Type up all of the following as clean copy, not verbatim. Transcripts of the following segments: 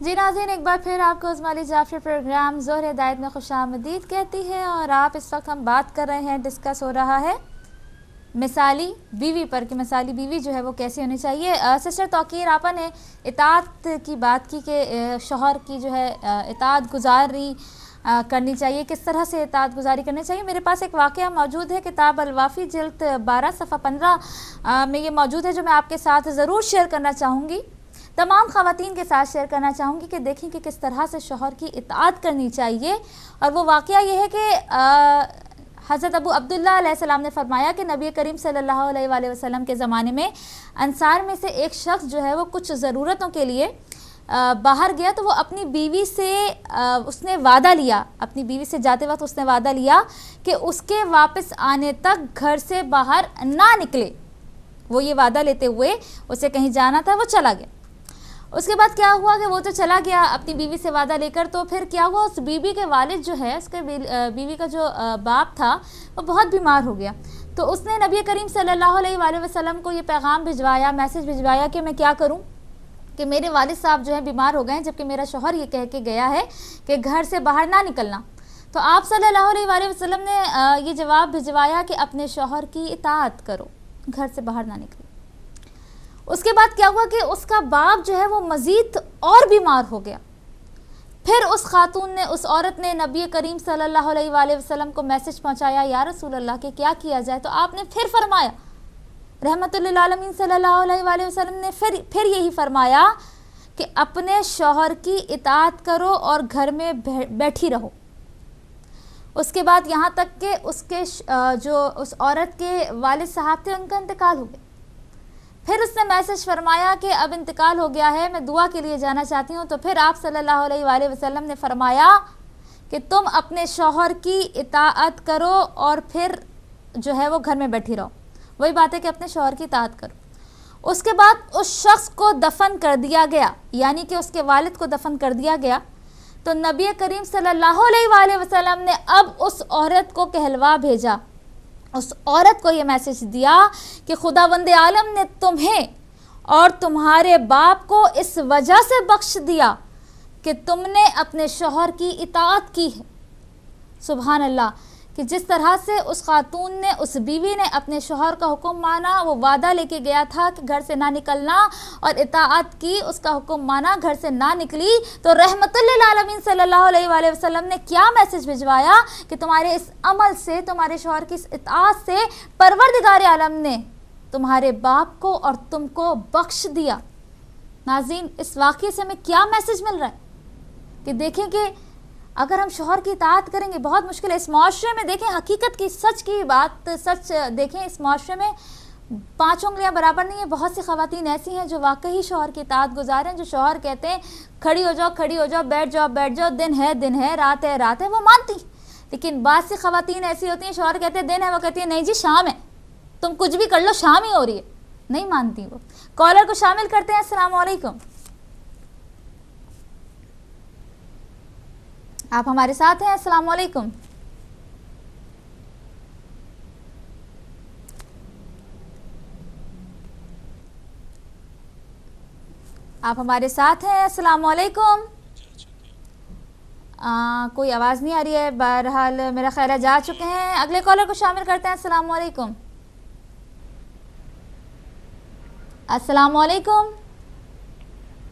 جی ناظرین، ایک بار پھر آپ کو عظمیٰ علی جعفری پروگرام ظہر ہدایت میں خوش آمدید کہتی ہے، اور آپ اس وقت ہم بات کر رہے ہیں، ڈسکس ہو رہا ہے مثالی بیوی پر کہ مثالی بیوی جو ہے وہ کیسی ہونی چاہیے۔ سسٹر توقیر آپا نے اطاعت کی بات کی کہ شوہر کی جو ہے اطاعت گزاری کرنی چاہیے، کس طرح سے اطاعت گزاری کرنی چاہیے۔ میرے پاس ایک واقعہ موجود ہے، کتاب الوافی جلد 12 صفحہ 15 میں یہ موجود ہے، جو میں آپ کے ساتھ ضرور شیئر کرنا چاہوں گی، تمام خواتین کے ساتھ شیئر کرنا چاہوں گی کہ دیکھیں کہ کس طرح سے شوہر کی اطاعت کرنی چاہیے۔ اور وہ واقعہ یہ ہے کہ حضرت ابو عبداللہ علیہ السلام نے فرمایا کہ نبی کریم صلی اللہ علیہ وآلہ وسلم کے زمانے میں انصار میں سے ایک شخص جو ہے وہ کچھ ضرورتوں کے لیے باہر گیا، تو وہ اپنی بیوی سے اس نے وعدہ لیا، اپنی بیوی سے جاتے وقت اس نے وعدہ لیا کہ اس کے واپس آنے تک گھر سے باہر نہ نکلے۔ وہ یہ وعدہ لیتے ہوئے، اسے کہیں جانا تھا، وہ چلا گیا۔ اس کے بعد کیا ہوا کہ وہ تو چلا گیا اپنی بیوی سے وعدہ لے کر، تو پھر کیا ہوا، اس بیوی کے والد جو ہے، اس کے بیوی کا جو باپ تھا، وہ بہت بیمار ہو گیا۔ تو اس نے نبی کریم صلی اللہ علیہ وآلہ وسلم کو یہ پیغام بھجوایا، میسج بھجوایا کہ میں کیا کروں کہ میرے والد صاحب جو ہیں بیمار ہو گئے ہیں، جبکہ میرا شوہر یہ کہہ کے گیا ہے کہ گھر سے باہر نہ نکلنا۔ تو آپ صلی اللہ علیہ وآلہ وسلم نے یہ جواب بھجوایا کہ اپنے شوہر کی اطاعت کرو، گھر سے باہر نہ نکلو۔ اس کے بعد کیا ہوا کہ اس کا باپ جو ہے وہ مزید اور بیمار ہو گیا۔ پھر اس خاتون نے، اس عورت نے نبی کریم صلی اللہ علیہ وآلہ وسلم کو میسج پہنچایا، یا رسول اللہ کہ کیا کیا جائے؟ تو آپ نے پھر فرمایا، رحمت للعالمین صلی اللہ علیہ وآلہ وسلم نے پھر یہی فرمایا کہ اپنے شوہر کی اطاعت کرو اور گھر میں بیٹھی رہو۔ اس کے بعد یہاں تک کہ اس کے جو اس عورت کے والد صاحب تھے، ان کا انتقال ہو گیا۔ پھر اس نے میسج فرمایا کہ اب انتقال ہو گیا ہے، میں دعا کے لیے جانا چاہتی ہوں۔ تو پھر آپ صلی اللہ علیہ وآلہ وسلم نے فرمایا کہ تم اپنے شوہر کی اطاعت کرو اور پھر جو ہے وہ گھر میں بیٹھی رہو۔ وہی بات ہے کہ اپنے شوہر کی اطاعت کرو۔ اس کے بعد اس شخص کو دفن کر دیا گیا، یعنی کہ اس کے والد کو دفن کر دیا گیا۔ تو نبی کریم صلی اللہ علیہ وآلہ وسلم نے اب اس عورت کو کہلوا بھیجا، اس عورت کو یہ میسج دیا کہ خداوند عالم نے تمہیں اور تمہارے باپ کو اس وجہ سے بخش دیا کہ تم نے اپنے شوہر کی اطاعت کی ہے۔ سبحان اللہ، کہ جس طرح سے اس خاتون نے، اس بیوی نے اپنے شوہر کا حکم مانا، وہ وعدہ لے کے گیا تھا کہ گھر سے نہ نکلنا، اور اطاعت کی، اس کا حکم مانا، گھر سے نہ نکلی، تو رحمت للعالمین صلی اللہ علیہ وآلہ وسلم نے کیا میسج بھجوایا کہ تمہارے اس عمل سے، تمہارے شوہر کی اس اطاعت سے پروردگار عالم نے تمہارے باپ کو اور تم کو بخش دیا۔ ناظرین، اس واقعے سے ہمیں کیا میسج مل رہا ہے کہ دیکھیں کہ اگر ہم شوہر کی اطاعت کریں گے، بہت مشکل ہے اس معاشرے میں۔ دیکھیں حقیقت کی، سچ کی بات، سچ دیکھیں، اس معاشرے میں 5 انگلیاں برابر نہیں ہیں۔ بہت سی خواتین ایسی ہیں جو واقعی شوہر کی اطاعت گزار ہیں، جو شوہر کہتے ہیں کھڑی ہو جاؤ کھڑی ہو جاؤ، بیٹھ جاؤ بیٹھ جاؤ، دن ہے رات ہے رات ہے، وہ مانتی۔ لیکن بعض سی خواتین ایسی ہوتی ہیں، شوہر کہتے ہیں دن ہے، وہ کہتی ہیں نہیں جی شام ہے، تم کچھ بھی کر لو، شام ہی ہو رہی ہے، نہیں مانتی وہ۔ کالر کو شامل کرتے ہیں۔ السلام علیکم، آپ ہمارے ساتھ ہیں؟ السلام علیکم۔ آپ ہمارے ساتھ ہیں؟ السلام علیکم۔ کوئی آواز نہیں آ رہی ہے، بہرحال میرا خیال ہے جا چکے ہیں۔ اگلے کالر کو شامل کرتے ہیں۔ السلام علیکم۔ السلام علیکم۔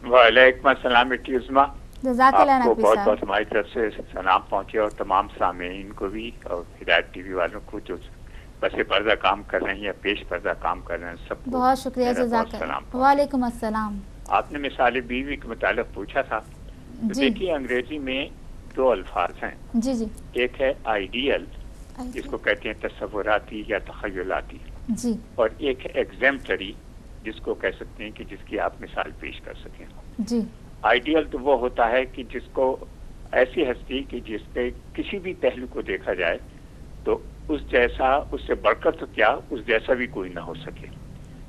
وعلیکم السلام بیٹی عظمیٰ، جزاک اللہ آپ کو نقوی بہت صاحب۔ بہت ہماری طرف سے سلام پہنچے، اور تمام سامعین کو بھی، اور ہدایت ٹی وی والوں کو جو بس پردہ کام کر رہے ہیں یا پیش پردہ کام کر رہے ہیں، سب کو بہت شکریہ، میرا جزاک بہت سلام اللہ۔ وعلیکم السلام۔ آپ نے مثال بیوی کے متعلق پوچھا تھا، تو جی دیکھیے انگریزی میں 2 الفاظ ہیں، جی جی ایک ہے آئیڈیل، جس کو کہتے ہیں تصوراتی یا تخیلاتی، جی اور ایک ہے ایگزیمپلری، جس کو کہہ سکتے ہیں کہ جس کی آپ مثال پیش کر سکیں۔ جی آئیڈیل تو وہ ہوتا ہے کہ جس کو ایسی ہستی کہ جس پہ کسی بھی پہلو کو دیکھا جائے تو اس جیسا، اس سے بڑھ کر تو کیا، اس جیسا بھی کوئی نہ ہو سکے،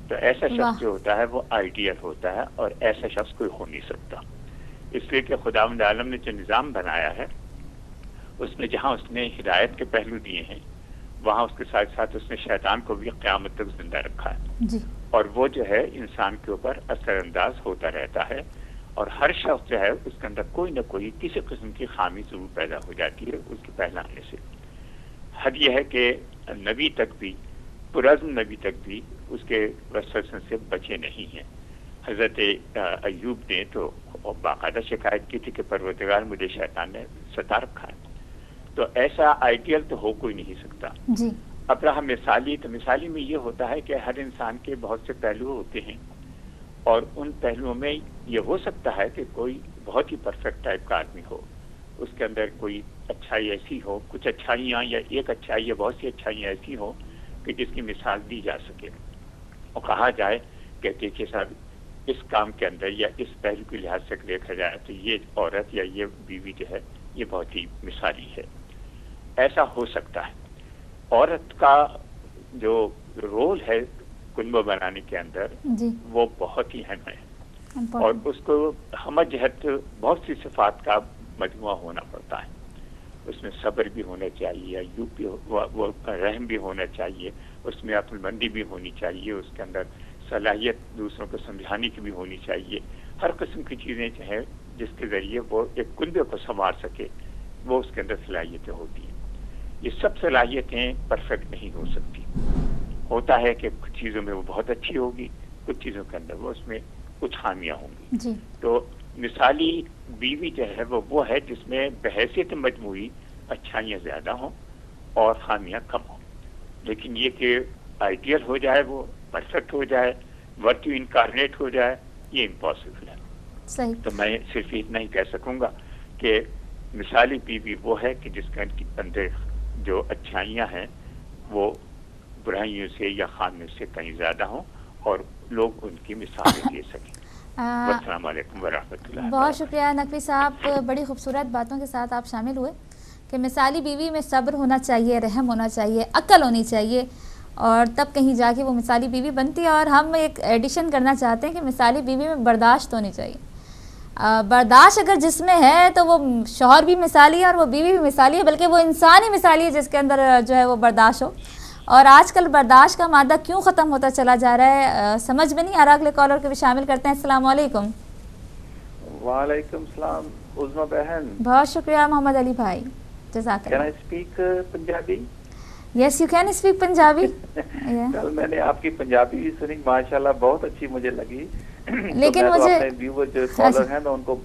تو ایسا شخص جو ہوتا ہے وہ آئیڈیل ہوتا ہے، اور ایسا شخص کوئی ہو نہیں سکتا۔ اس لیے کہ خداوند عالم نے جو نظام بنایا ہے، اس میں جہاں اس نے ہدایت کے پہلو دیے ہیں، وہاں اس کے ساتھ ساتھ اس نے شیطان کو بھی قیامت تک زندہ رکھا ہے، جی اور وہ جو ہے انسان کے اوپر اثر انداز ہوتا رہتا ہے، اور ہر شخص جو ہے اس کے اندر کوئی نہ کوئی کسی قسم کی خامی ضرور پیدا ہو جاتی ہے اس کے پہلانے سے. حد یہ ہے کہ نبی تک بھی پرعزم نبی تک بھی اس کے وسوسے سے بچے نہیں ہیں. حضرت ایوب نے تو باقاعدہ شکایت کی تھی کہ پروردگار مجھے شیطان نے ستا رکھا ہے. تو ایسا آئیڈیل تو ہو کوئی نہیں سکتا. جی. اب رہا مثالی، تو مثالی میں یہ ہوتا ہے کہ ہر انسان کے بہت سے پہلو ہوتے ہیں اور ان پہلوؤں میں یہ ہو سکتا ہے کہ کوئی بہت ہی پرفیکٹ ٹائپ کا آدمی ہو، اس کے اندر کوئی اچھائی ایسی ہو، کچھ اچھائیاں یا ایک اچھائی یا بہت سی اچھائیاں ایسی ہوں کہ جس کی مثال دی جا سکے اور کہا جائے کہ دیکھیے صاحب اس کام کے اندر یا اس پہلو کے لحاظ سے دیکھا جائے تو یہ عورت یا یہ بیوی جو ہے یہ بہت ہی مثالی ہے. ایسا ہو سکتا ہے. عورت کا جو رول ہے کنبہ بنانے کے اندر جی. وہ بہت ہی اہم ہے اور اس کو ہم جہت بہت سی صفات کا مجموعہ ہونا پڑتا ہے. اس میں صبر بھی ہونا چاہیے، وہ رحم بھی ہونا چاہیے، اس میں عقل مندی بھی ہونی چاہیے، اس کے اندر صلاحیت دوسروں کو سمجھانے کی بھی ہونی چاہیے. ہر قسم کی چیزیں جو ہیں جس کے ذریعے وہ ایک کنبے کو سنوار سکے وہ اس کے اندر صلاحیتیں ہوتی ہیں. یہ سب صلاحیتیں پرفیکٹ نہیں ہو سکتی. ہوتا ہے کہ کچھ چیزوں میں وہ بہت اچھی ہوگی، کچھ چیزوں کے اندر وہ اس میں کچھ خامیاں ہوں گی. جی. تو مثالی بیوی جو ہے وہ ہے جس میں بحیثیت مجموعی اچھائیاں زیادہ ہوں اور خامیاں کم ہوں. لیکن یہ کہ آئیڈیل ہو جائے، وہ پرفیکٹ ہو جائے، ورچو انکارنیٹ ہو جائے، یہ امپاسبل ہے. صحیح. تو میں صرف اتنا ہی کہہ سکوں گا کہ مثالی بیوی وہ ہے کہ جس کے اندر جو اچھائیاں ہیں وہ برائیوں سے یا خامیوں سے کہیں زیادہ ہوں اور لوگ ان کی مثالیں دے سکیں. السلام علیکم ورحمۃ اللہ. بہت شکریہ نقوی صاحب، بڑی خوبصورت باتوں کے ساتھ آپ شامل ہوئے کہ مثالی بیوی میں صبر ہونا چاہیے، رحم ہونا چاہیے، عقل ہونی چاہیے اور تب کہیں جا کے وہ مثالی بیوی بنتی ہے. اور ہم ایک ایڈیشن کرنا چاہتے ہیں کہ مثالی بیوی میں برداشت ہونی چاہیے. برداشت اگر جس میں ہے تو وہ شوہر بھی مثالی ہے اور وہ بیوی بھی مثالی ہے، بلکہ وہ انسان ہی مثالی ہے جس کے اندر جو ہے وہ برداشت ہو. اور آج کل برداشت کا مادہ کیوں ختم ہوتا چلا جا رہا ہے سمجھ میں نہیں آ رہا. اگلے کالر کو بھی شامل کرتے ہیں. السلام علیکم. وعلیکم السلام عظما بہن. بہت شکریہ محمد علی بھائی، جزاک اللہ. Can I speak Punjabi? Yes, you can speak Punjabi. کل میں نے آپ کی پنجابی بھی سنی، ماشاءاللہ بہت اچھی مجھے لگی. لیکن مجھے اپنے ویور جو کالر ہیں میں ان کو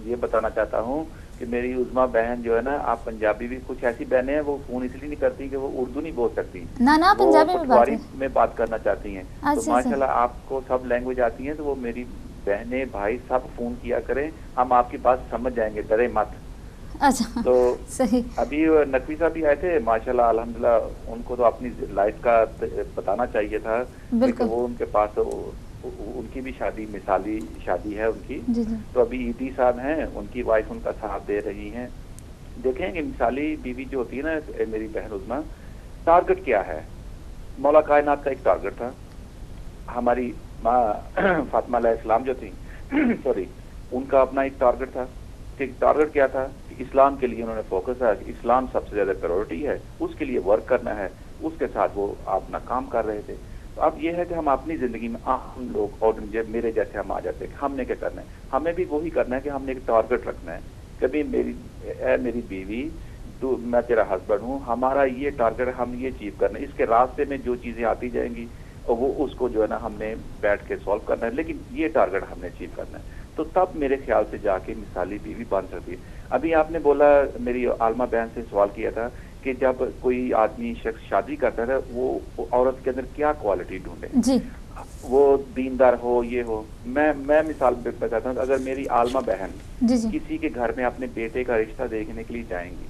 یہ بتانا چاہتا ہوں کہ میری عظما بہن جو ہے نا، آپ پنجابی بھی، کچھ ایسی بہنیں ہیں وہ فون اس لیے نہیں کرتی کہ وہ اردو نہیں بول سکتی، نہ پنجابی میں بات کرنا چاہتی ہیں. تو ماشاءاللہ آپ کو سب لینگویج آتی ہیں، تو وہ میری بہنیں بھائی سب فون کیا کریں، ہم آپ کی بات سمجھ جائیں گے، ڈرے مت. اچھا تو صحیح. ابھی نقوی صاحب بھی آئے تھے ماشاءاللہ الحمدللہ، ان کو تو اپنی لائف کا بتانا چاہیے تھا کہ وہ ان کے پاس ان کی بھی شادی مثالی شادی ہے ان کی. تو ابھی ایدی صاحب ہیں، ان کی وائف ان کا ساتھ دے رہی ہیں. دیکھیں کہ مثالی بیوی جو ہوتی ہے نا میری بہن عظما، ٹارگٹ کیا ہے؟ مولا کائنات کا ایک ٹارگٹ تھا. ہماری ماں فاطمہ علیہ السلام جو تھی سوری، ان کا اپنا ایک ٹارگٹ تھا. ٹارگٹ کیا تھا کہ اسلام کے لیے انہوں نے فوکس ہے کہ اسلام سب سے زیادہ پریورٹی ہے، اس کے لیے ورک کرنا ہے، اس کے ساتھ وہ اپنا کام کر رہے تھے. تو اب یہ ہے کہ ہم اپنی زندگی میں عام لوگ اور میرے جیسے ہم آ جاتے ہیں کہ ہم نے کیا کرنا ہے. ہمیں بھی وہی کرنا ہے کہ ہم نے ایک ٹارگٹ رکھنا ہے. کبھی میری بیوی، میں تیرا ہسبینڈ ہوں، ہمارا یہ ٹارگٹ ہے، ہم یہ اچیو کرنا ہے. اس کے راستے میں جو چیزیں آتی جائیں گی اور وہ اس کو جو ہے نا ہم نے بیٹھ کے سالو کرنا ہے، لیکن یہ ٹارگٹ ہم نے اچیو کرنا ہے. تو تب میرے خیال سے جا کے مثالی بیوی بن سکتی ہے. ابھی آپ نے بولا، میری عالمہ بہن سے سوال کیا تھا کہ جب کوئی آدمی شخص شادی کرتا ہے وہ عورت کے اندر کیا کوالٹی ڈھونڈے؟ جی. وہ دیندار ہو، یہ ہو. میں مثال بتاتا ہوں. اگر میری عالمہ بہن کسی کے گھر میں اپنے بیٹے کا رشتہ دیکھنے کے لیے جائیں گی،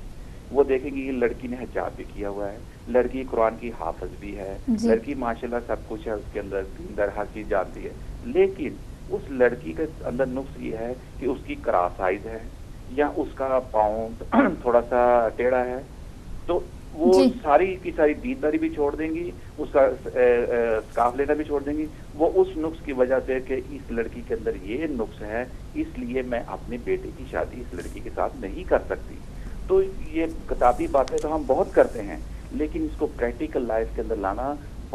وہ دیکھیں گی کہ لڑکی نے حجاب بھی کیا ہوا ہے، لڑکی قرآن کی حافظ بھی ہے، لڑکی ماشاءاللہ سب کچھ ہے، اس کے اندر دیندار ہر چیز جانتی ہے. لیکن اس لڑکی کے اندر نقص یہ ہے کہ اس کی کراس سائز ہے یا اس کا پاؤں تھوڑا سا ٹیڑھا ہے. تو وہ ساری کی ساری دینداری بھی چھوڑ دیں گی، اس کا سکارف لینا بھی چھوڑ دیں گی. وہ اس نقص کی وجہ سے کہ اس لڑکی کے اندر یہ نقص ہے، اس لیے میں اپنے بیٹے کی شادی اس لڑکی کے ساتھ نہیں کر سکتی. تو یہ کتابی باتیں تو ہم بہت کرتے ہیں، لیکن اس کو پریکٹیکل لائف کے اندر لانا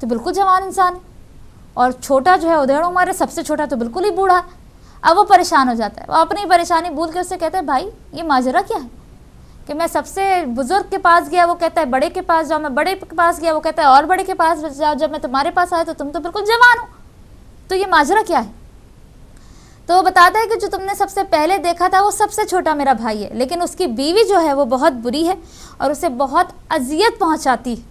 تو بالکل جوان انسان ہے، اور چھوٹا جو ہے ادھیڑ عمر ہے، سب سے چھوٹا تو بالکل ہی بوڑھا ہے۔ اب وہ پریشان ہو جاتا ہے، وہ اپنی پریشانی بھول کے اس سے کہتا ہے بھائی یہ ماجرا کیا ہے کہ میں سب سے بزرگ کے پاس گیا، وہ کہتا ہے بڑے کے پاس جاؤ، میں بڑے کے پاس گیا، وہ کہتا ہے اور بڑے کے پاس جاؤ، جب میں تمہارے پاس آیا تو تم تو بالکل جوان ہو، تو یہ ماجرا کیا ہے؟ تو وہ بتاتا ہے کہ جو تم نے سب سے پہلے دیکھا تھا وہ سب سے چھوٹا میرا بھائی ہے، لیکن اس کی بیوی جو ہے وہ بہت بری ہے اور اسے بہت اذیت پہنچاتی ہے،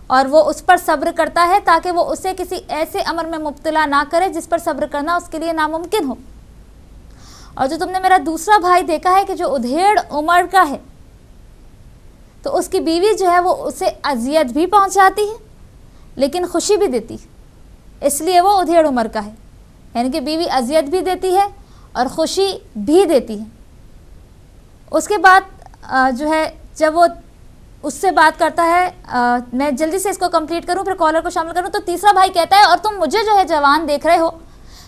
اور وہ اس پر صبر کرتا ہے تاکہ وہ اسے کسی ایسے امر میں مبتلا نہ کرے جس پر صبر کرنا اس کے لیے ناممکن ہو۔ اور جو تم نے میرا دوسرا بھائی دیکھا ہے کہ جو ادھیڑ عمر کا ہے، تو اس کی بیوی جو ہے وہ اسے اذیت بھی پہنچاتی ہے لیکن خوشی بھی دیتی ہے، اس لیے وہ ادھیڑ عمر کا ہے، یعنی کہ بیوی اذیت بھی دیتی ہے اور خوشی بھی دیتی ہے۔ اس کے بعد جو ہے جب وہ اس سے بات کرتا ہے، میں جلدی سے اس کو کمپلیٹ کروں پھر کالر کو شامل کروں، تو تیسرا بھائی کہتا ہے اور تم مجھے جو ہے جوان دیکھ رہے ہو،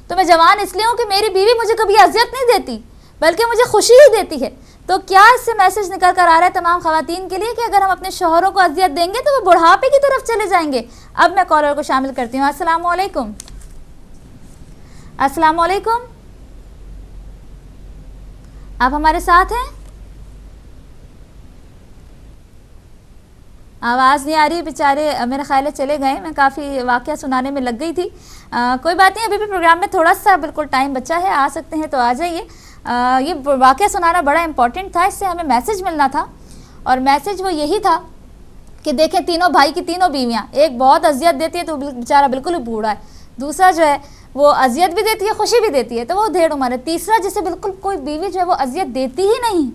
تو میں جوان اس لیے ہوں کہ میری بیوی مجھے کبھی اذیت نہیں دیتی بلکہ مجھے خوشی ہی دیتی ہے۔ تو کیا اس سے میسج نکل کر آ رہا ہے تمام خواتین کے لیے کہ اگر ہم اپنے شوہروں کو اذیت دیں گے تو وہ بڑھاپے کی طرف چلے جائیں گے؟ اب میں کالر کو شامل کرتی ہوں۔ السلام علیکم۔ السلام علیکم، آپ ہمارے ساتھ ہیں؟ آواز نہیں آ رہی، بیچارے میرے خیال ہے چلے گئے، میں کافی واقعہ سنانے میں لگ گئی تھی۔ کوئی بات نہیں، ابھی بھی پروگرام میں تھوڑا سا بالکل ٹائم بچا ہے، آ سکتے ہیں تو آ جائیے۔ یہ واقعہ سنانا بڑا امپورٹنٹ تھا، اس سے ہمیں میسج ملنا تھا، اور میسج وہ یہی تھا کہ دیکھیں تینوں بھائی کی تینوں بیویاں، ایک بہت اذیت دیتی ہے تو بیچارہ بالکل ہی بوڑھا ہے، دوسرا جو ہے وہ اذیت بھی دیتی ہے خوشی بھی دیتی ہے تو وہ ڈھیڑ عمر ہے، تیسرا جسے بالکل کوئی بیوی جو ہے وہ اذیت دیتی ہی نہیں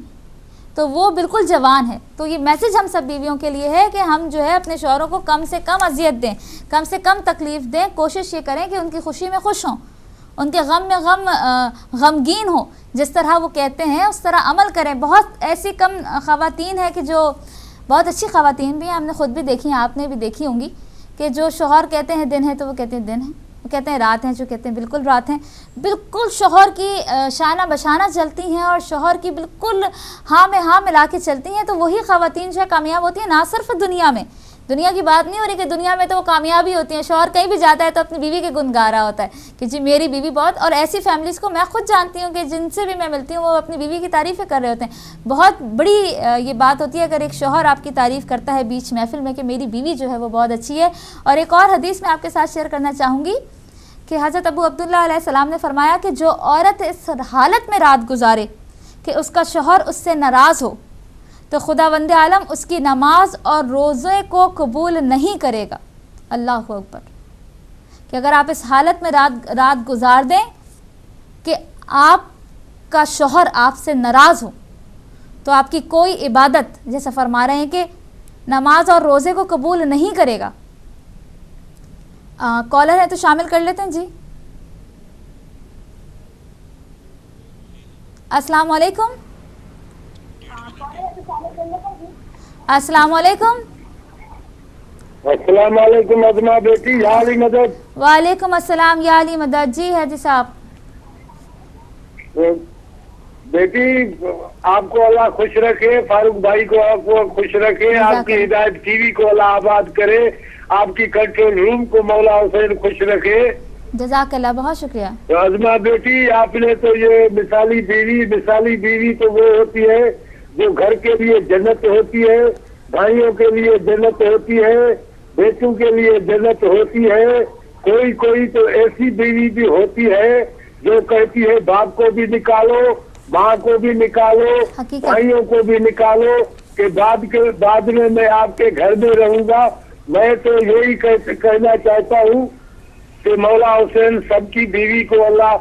تو وہ بالکل جوان ہے۔ تو یہ میسج ہم سب بیویوں کے لیے ہے کہ ہم جو ہے اپنے شوہروں کو کم سے کم اذیت دیں، کم سے کم تکلیف دیں، کوشش یہ کریں کہ ان کی خوشی میں خوش ہوں، ان کے غم میں غمگین ہوں، جس طرح وہ کہتے ہیں اس طرح عمل کریں۔ بہت ایسی کم خواتین ہیں کہ جو بہت اچھی خواتین بھی ہیں، ہم نے خود بھی دیکھی ہیں، آپ نے بھی دیکھی ہوں گی، کہ جو شوہر کہتے ہیں دن ہے تو وہ کہتے ہیں دن ہے، وہ کہتے ہیں رات ہیں جو کہتے ہیں بالکل رات ہیں، بالکل شوہر کی شانہ بشانہ چلتی ہیں اور شوہر کی بالکل ہاں میں ہاں ملا کے چلتی ہیں، تو وہی خواتین جو ہے کامیاب ہوتی ہیں، نہ صرف دنیا میں، دنیا کی بات نہیں ہو رہی کہ دنیا میں تو وہ کامیاب ہی ہوتی ہیں، شوہر کہیں بھی جاتا ہے تو اپنی بیوی کے گن گا رہا ہوتا ہے کہ جی میری بیوی بہت، اور ایسی فیملیز کو میں خود جانتی ہوں کہ جن سے بھی میں ملتی ہوں وہ اپنی بیوی کی تعریفیں کر رہے ہوتے ہیں۔ بہت بڑی یہ بات ہوتی ہے اگر ایک شوہر آپ کی تعریف کرتا ہے بیچ محفل میں کہ میری بیوی جو ہے وہ بہت اچھی ہے۔ اور ایک اور حدیث میں آپ کے ساتھ شیئر کرنا چاہوں گی کہ حضرت ابو عبداللہ علیہ السلام نے فرمایا کہ جو عورت اس حالت میں رات گزارے کہ اس کا شوہر اس سے ناراض ہو تو خداوند عالم اس کی نماز اور روزے کو قبول نہیں کرے گا۔ اللہ اکبر، کہ اگر آپ اس حالت میں رات گزار دیں کہ آپ کا شوہر آپ سے ناراض ہو تو آپ کی کوئی عبادت، جیسا فرما رہے ہیں کہ نماز اور روزے کو قبول نہیں کرے گا۔ کالر ہے تو شامل کر لیتے ہیں جی۔ السلام علیکم۔ السلام علیکم۔ السلام علیکم ازما بیٹی، یا علی مدد۔ وعلیکم السلام یا علی مدد۔ جی ہے جی صاحب۔ بیٹی آپ کو اللہ خوش رکھے، فاروق بھائی کو آپ کو خوش رکھے، آپ کی ہدایت ٹی وی کو اللہ آباد کرے، آپ کی کنٹرول روم کو مولا حسین خوش رکھے۔ جزاک اللہ، بہت شکریہ۔ ازما بیٹی آپ نے تو یہ مثالی بیوی تو وہ ہوتی ہے جو گھر کے لیے جنت ہوتی ہے، بھائیوں کے لیے جنت ہوتی ہے، بیٹوں کے لیے جنت ہوتی ہے۔ کوئی تو ایسی بیوی بھی ہوتی ہے جو کہتی ہے باپ کو بھی نکالو، ماں کو بھی نکالو، بھائیوں کو بھی نکالو، کہ بعد میں آپ کے گھر میں رہوں گا۔ میں تو یہی کہنا چاہتا ہوں کہ مولا حسین سب کی بیوی کو اللہ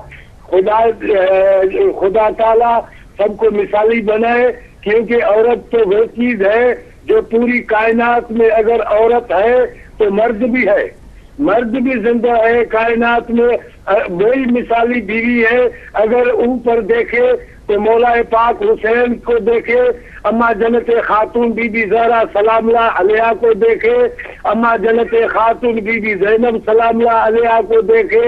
خدا تعالی سب کو مثالی بنائے، کیونکہ عورت تو وہ چیز ہے جو پوری کائنات میں اگر عورت ہے تو مرد بھی ہے، مرد بھی زندہ ہے کائنات میں، وہی مثالی بیوی ہے۔ اگر اوپر دیکھے تو مولا پاک حسین کو دیکھے، اما جنت خاتون بی بی زہرا سلام اللہ علیہ کو دیکھے، اما جنت خاتون بی بی زینب سلام اللہ علیہ کو دیکھے،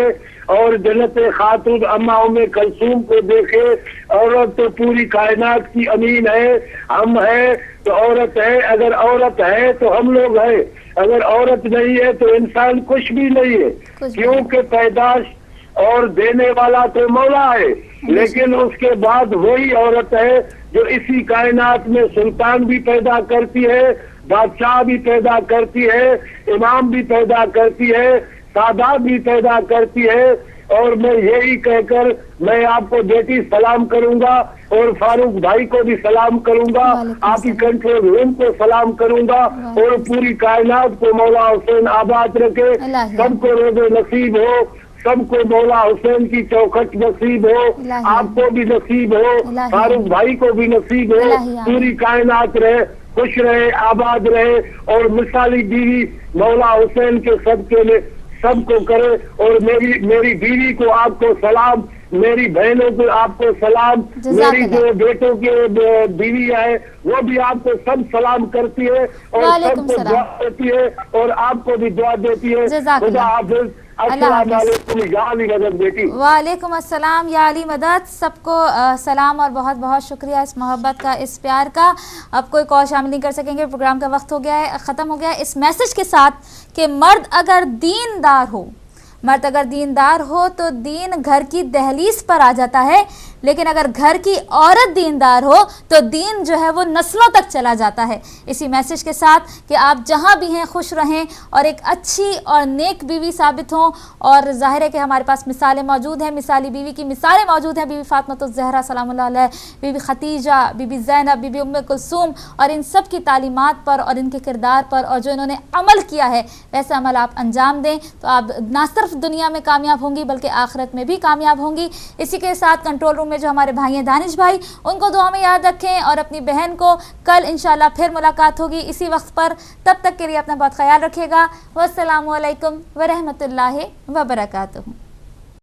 اور جنت خاتون اما ام کلثوم کو دیکھے. عورت تو پوری کائنات کی امین ہے. ہم ہے تو عورت ہے, اگر عورت ہے تو ہم لوگ ہیں, اگر عورت نہیں ہے تو انسان کچھ بھی نہیں ہے, کیونکہ پیدائش اور دینے والا تو مولا ہے, لیکن اس کے بعد وہی عورت ہے جو اسی کائنات میں سلطان بھی پیدا کرتی ہے, بادشاہ بھی پیدا کرتی ہے, امام بھی پیدا کرتی ہے, سادات بھی پیدا کرتی ہے. اور میں یہی کہہ کر میں آپ کو بیٹی سلام کروں گا, اور فاروق بھائی کو بھی سلام کروں گا, آپ کی کنٹرول روم کو سلام کروں گا, اور پوری کائنات کو مولا حسین آباد رکھے. سب کو روز نصیب ہو, سب کو مولا حسین کی چوکھٹ نصیب ہو, آپ کو بھی نصیب ہو, فاروق بھائی کو بھی نصیب ہو. پوری کائنات رہے, خوش رہے, آباد رہے, اور مثالی بیوی مولا حسین کے صدقے میں سب کو کرے. اور میری بیوی کو آپ کو سلام, میری بہنوں کو آپ کو سلام, میری جو بیٹوں کے بیوی ہے وہ بھی آپ کو سب سلام کرتی ہے, اور سب کو دعا دیتی ہے, اور آپ کو بھی دعا دیتی ہے. خدا حافظ. السلام علیکم یا علی مدد بیٹی. وعلیکم السلام یا علی مدد. سب کو سلام اور بہت بہت شکریہ اس محبت کا, اس پیار کا. اب کوئی کال شامل نہیں کر سکیں گے, پروگرام کا وقت ہو گیا ہے, ختم ہو گیا ہے, اس میسج کے ساتھ کہ مرد اگر دیندار ہو, مرد اگر دیندار ہو تو دین گھر کی دہلیز پر آ جاتا ہے, لیکن اگر گھر کی عورت دیندار ہو تو دین جو ہے وہ نسلوں تک چلا جاتا ہے. اسی میسج کے ساتھ کہ آپ جہاں بھی ہیں خوش رہیں اور ایک اچھی اور نیک بیوی ثابت ہوں. اور ظاہر ہے کہ ہمارے پاس مثالیں موجود ہیں, مثالی بیوی کی مثالیں موجود ہیں, بی بی فاطمہ الزہرا سلام اللہ علیہ, بی بی خدیجہ, بی بی زینب, بی بی ام کلثوم, اور ان سب کی تعلیمات پر اور ان کے کردار پر اور جو انہوں نے عمل کیا ہے ویسا عمل آپ انجام دیں تو آپ نہ صرف دنیا میں کامیاب ہوں گی بلکہ آخرت میں بھی کامیاب ہوں گی. اسی کے ساتھ کنٹرول روم میں جو ہمارے بھائی ہیں دانش بھائی, ان کو دعا میں یاد رکھیں, اور اپنی بہن کو کل انشاءاللہ پھر ملاقات ہوگی اسی وقت پر. تب تک کے لیے اپنا بہت خیال رکھیے گا. والسلام علیکم ورحمۃ اللہ وبرکاتہ.